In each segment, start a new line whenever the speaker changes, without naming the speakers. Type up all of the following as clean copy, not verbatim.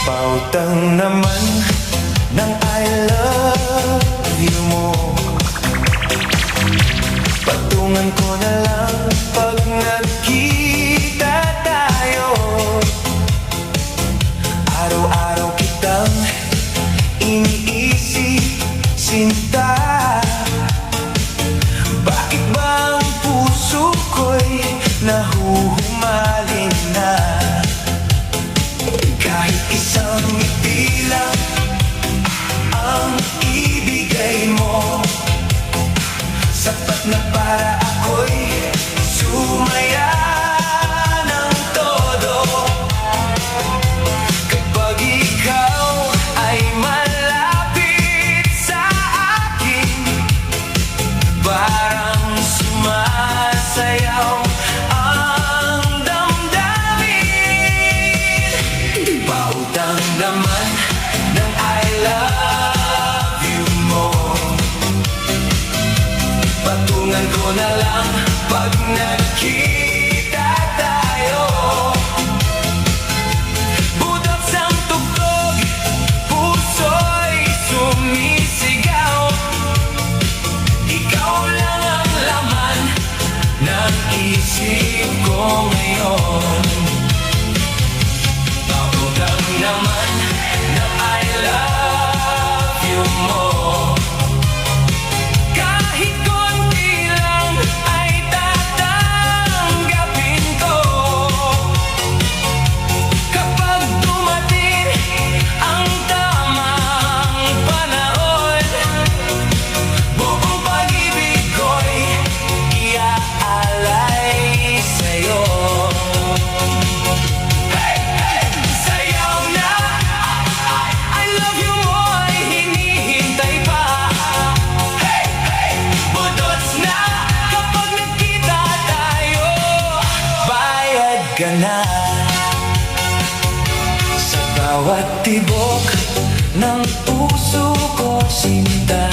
Pautang naman ng I love you mo. Patungan ko na lang pag nagkita tayo. Araw-araw kitang iniisip, sinta. Bakit ba ang puso ko'y nahuhumalin na? Kahit isang ngiti lang ang ibigay mo, sapat na para ako'y sumaya ng todo. Kapag ikaw ay malapit sa akin, parang sumasayaw ang damdamin. Pautang naman ng I love you mo. Patungan ko na lang pag nagkita tayo. Budak sang tugtog, puso'y sumisigaw. Ikaw lang ang laman ng isip ko ngayon. Pautang naman ng I love you mo. Kahit konti lang ay tatanggapin ko. Kapag dumating ang tamang panahon, buong pag-ibig ko'y iaalay sa'yo. Hey, hey! Sayaw na! I love you mo ay hinihintay pa. Hey, hey! Budots na kapag nagkita tayo. Bayad ka na sa bawat tibok ng puso ko, sinta.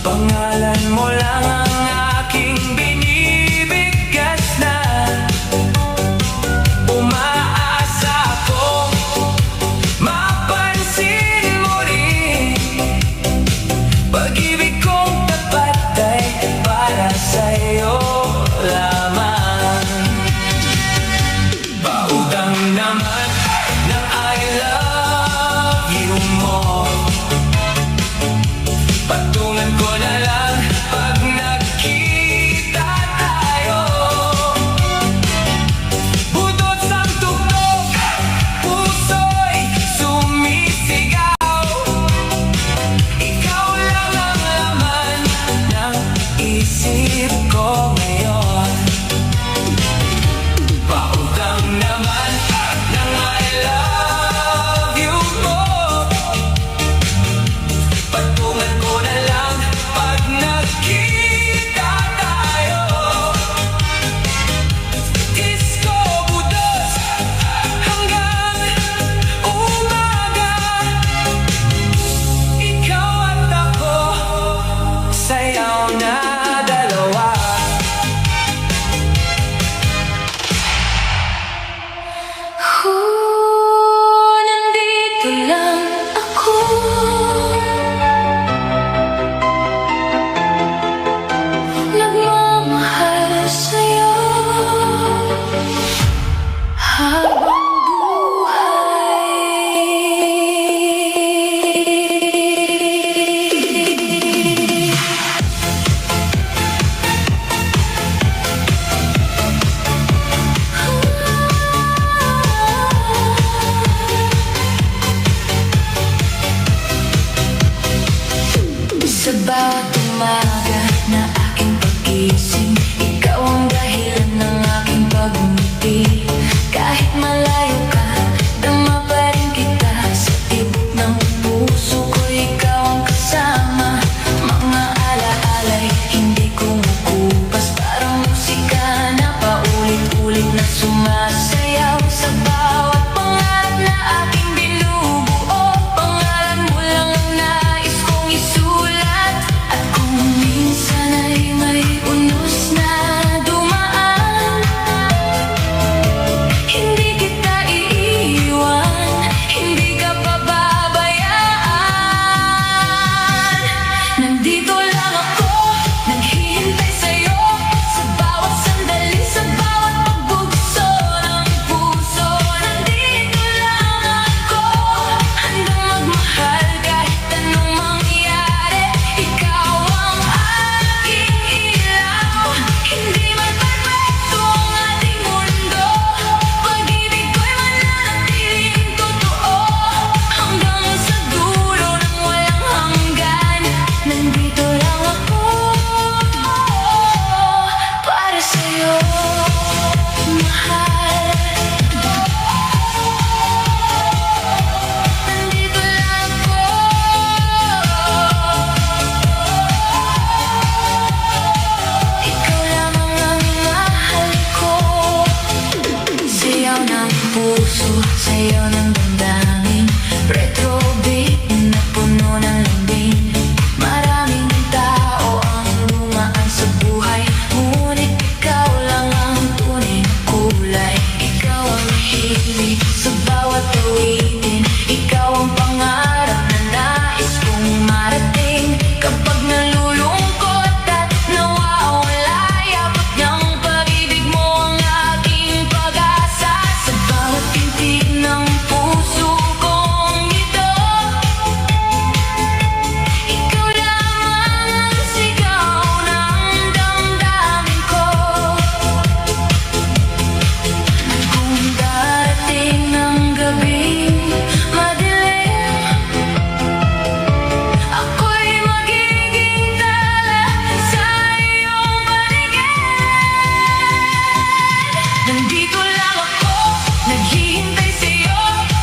Pangalan mo lang ang aking binibigkas na. Umaasa ko mapansin mo rin. Pag-ibig kong tapat ay para sa'yo lamang. Pautang naman ng I love you mo. Patungan ko na lang pag nagkita
sa'yo ng damdamin. Retro beat na puno ng lambing. Maraming tao ang dumaan sa buhay, ngunit ikaw lang ang tunay na kulay. Ikaw ang hilig sa bawat awitin, ikaw ang pangarap na nais kong marating. Kapag nalulungkot at nawawala, yapak ng pag-ibig mo ang aking pag-asa. Sa bawat tintig ng puso kong ito, ikaw lamang ang sigaw ng damdamin ko. Kung darating ng gabing madilim, ako'y magiging tala sa iyong paligid. Nandito lang ako, naghihintay sa'yo,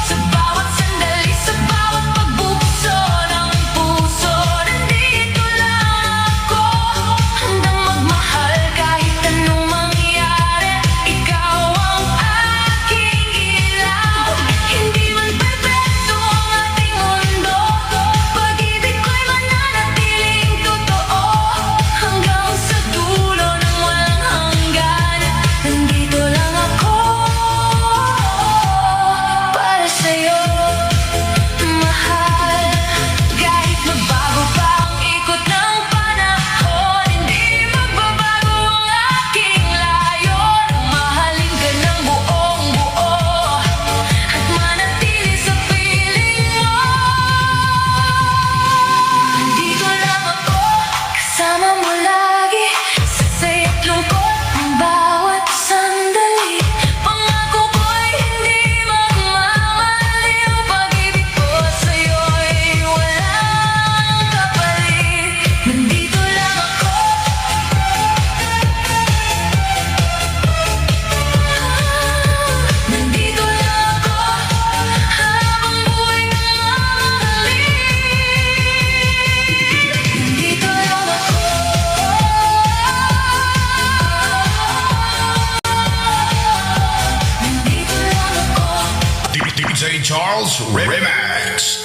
sa bawat sandali, sa bawat pagbubukso ng puso. Nandito lang ako, handang magmahal kahit anong mangyari. Ikaw ang aking ilaw, hindi man perfecto ang ating mundo. Pag-ibig ko'y mananatiling totoo, hanggang sa dulo ng walang hanggan. Nandito lang ako, para sa'yo, mahal. Kahit magbago pa ang ikot ng panahon, hindi magbabago ang aking layo. Mahalin ka ng buong buo at manatili sa piling mo. Nandito lang ako, kasama mo lagi, sa saya't lungkot ng bawat sandali. Pangako ko'y hindi magmamaliw, pag-ibig ko sa'yo'y walang kapalit. Nandito lang ako, nandito lang ako, habang buhay mamahalin. Nandito lang ako, nandito lang ako.
DJ Charles Remix.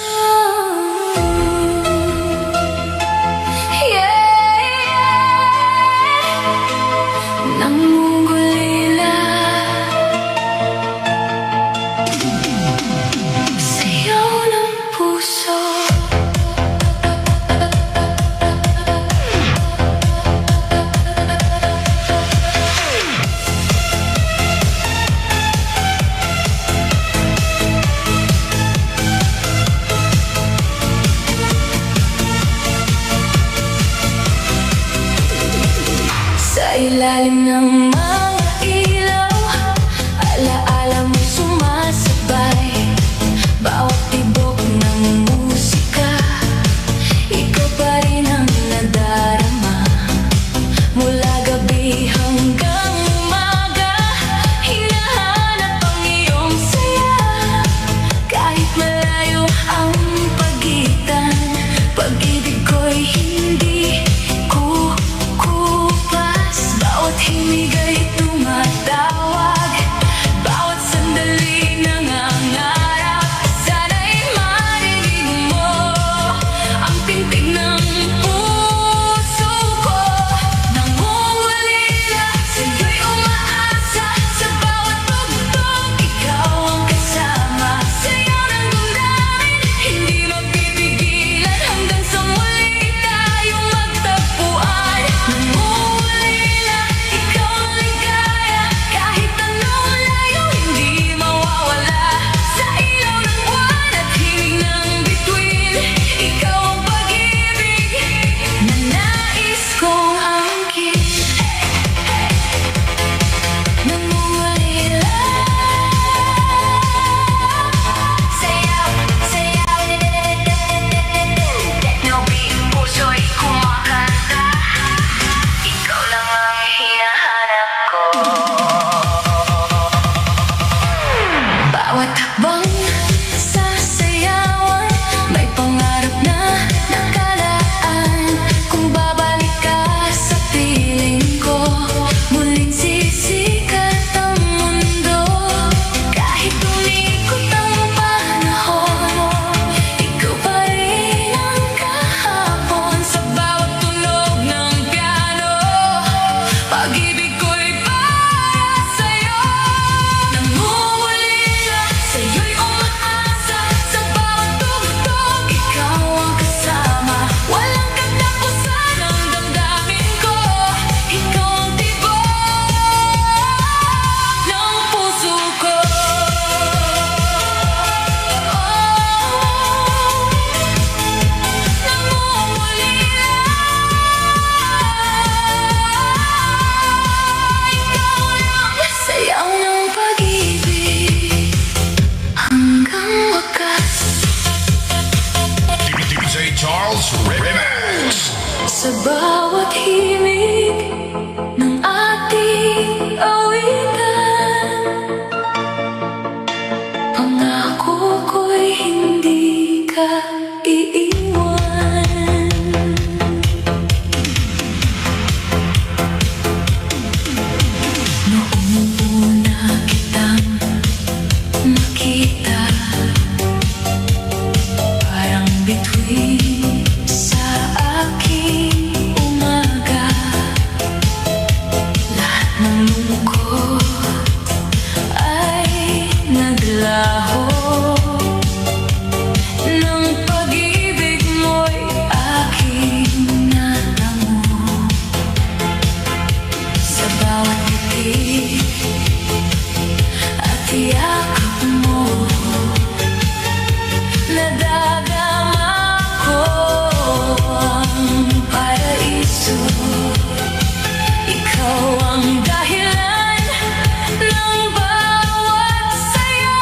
Nangungulila sayaw ng puso. Sa ilalim ng mga ilaw, alaala mo sumasabay, bawat tibok ng musika, ikaw pa rin ang nadarama. Mula gabi hanggang umaga, hinahanap ang iyong saya. Kahit malayo ang pagitan, pag-ibig ko'y hindi kukupas. Bawat himig ay tumatawag, bawat sandali nangangarap. Sana'y marinig mo ang tintig ng puso ko. Nangungulila, sa'yo'y umaasa, sa bawat tugtog ikaw ang kasama. Sayaw ng damdamin, hindi mapipigilan, hanggang sa muli tayong magtagpuan. Nangungulila, ikaw ang ligaya, kahit anong layo hindi mawawala. Sa ilaw ng buwan at himig ng bituin, ikaw ang pag-ibig na nais kong angkin. Nangungulila, sayaw, sayaw, techno beat, puso'y kumakanta. Ikaw lang ang hinahanap ko. Bawat hakbang sa sayawan, may pangarap na nakalaan. Kung babalik ka sa piling ko, muling sisikat ang mundo. Kahit umikot ikot ng panahon, ikaw pa rin ang kahapon.
Sa bawat tunog ng piano, pag-ibig ko'y para sa'yo.
Nangungulila, sa'yo'y umaasa. Sa bawat tugtog, ikaw ang kasama. Walang katapusan
Ang damdamin ko, ikaw ang tibok ng puso ko.
nangungulila. Ikaw lang, sayaw ng pag-ibig hanggang wakas.
DJ Charles Remix.
Sa bawat himig ng ating awitan, pangako ko'y hindi ka iiwan. Noong una kitang nakita, parang bituin sa aking umaga. Lahat ng lungkot ay naglaho. Nang pag-ibig mo'y aking natamo. Sa bawat titig at yakap mo, nadadama ko ang paraiso. Ikaw ang dahilan ng bawat saya.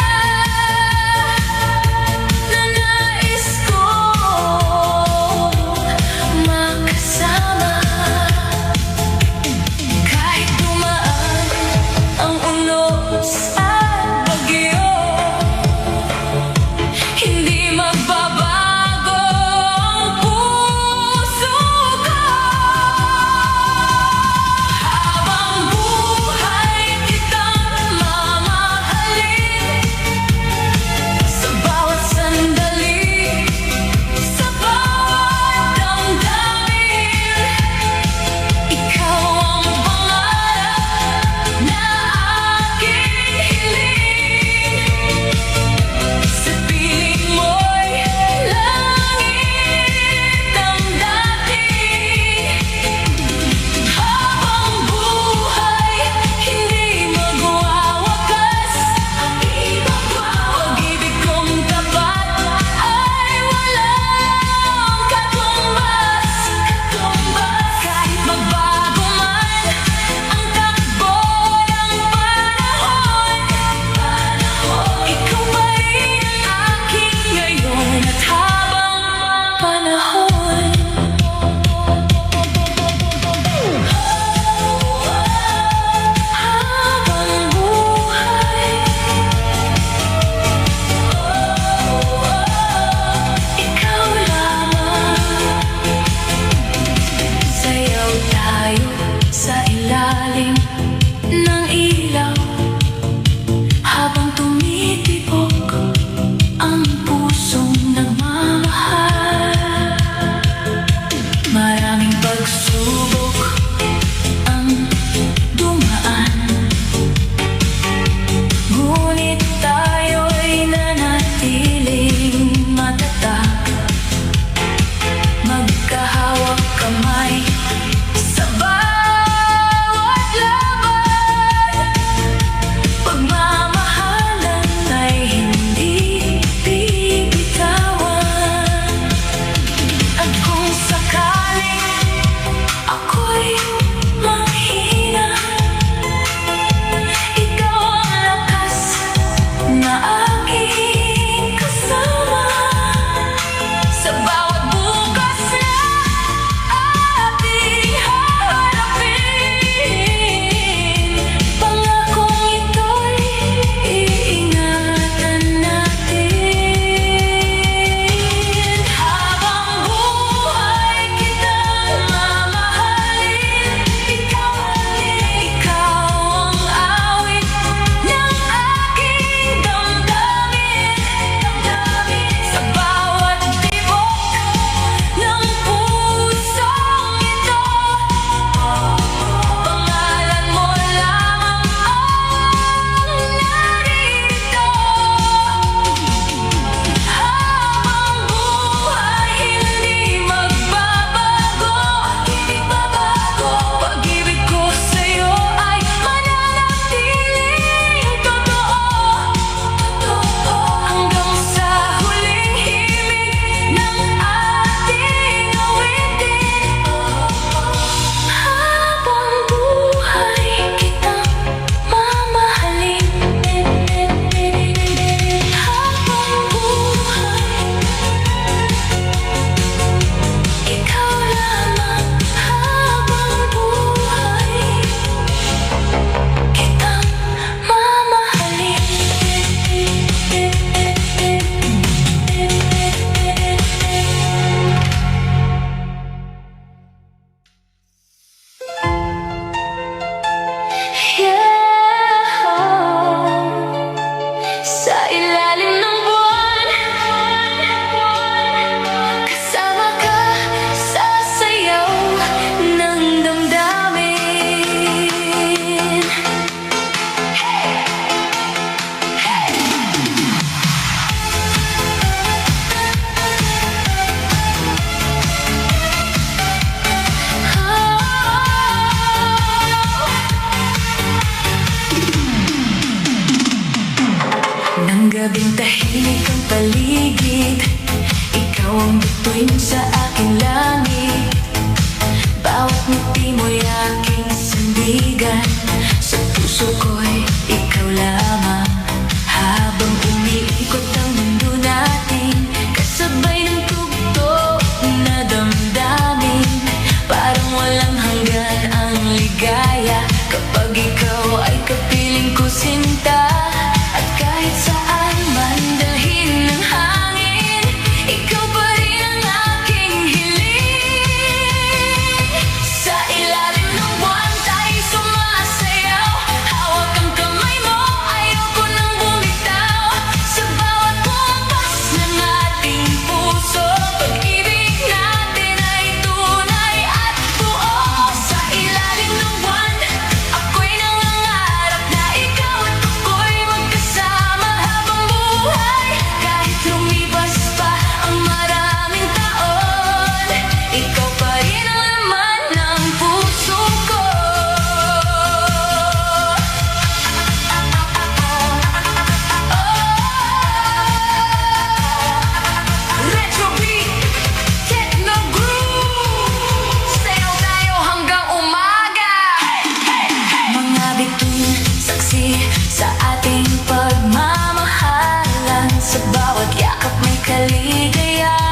Sa ilalim ng buwan, kasama ka sa sayaw ng damdamin. Nang gabing tahimik ang paligid, ikaw ang bituin sa aking langit. Bawat ngiti mo'y aking sandigan, sa puso ko'y ikaw lamang. Habang umiikot ang mundo natin, kasabay ng tugtog na damdamin. Parang walang hanggan ang ligaya, kapag ikaw ay kapiling ko sinta. At kahit saan man dalhin ng hangin, ikaw pa rin ang aking hiling. Sa ilalim ng buwan tayo sumasayaw, hawak ang kamay mo, ayoko nang bumitaw. Sa bawat bumagpas ng ating puso, pag-ibig natin ay tunay at buo. Sa ilalim ng buwan, ako'y nangangarap na ikaw at ako'y magkasama habang buhay. Kahit lumipas pa ang maraming taon, ikaw pa rin ang laman ng puso ko. Retro beat, techno groove, sayaw tayo hanggang umaga. Mga bituin, saksi sa ating pagmamahalan, sa bawat yakap may kaligayahan.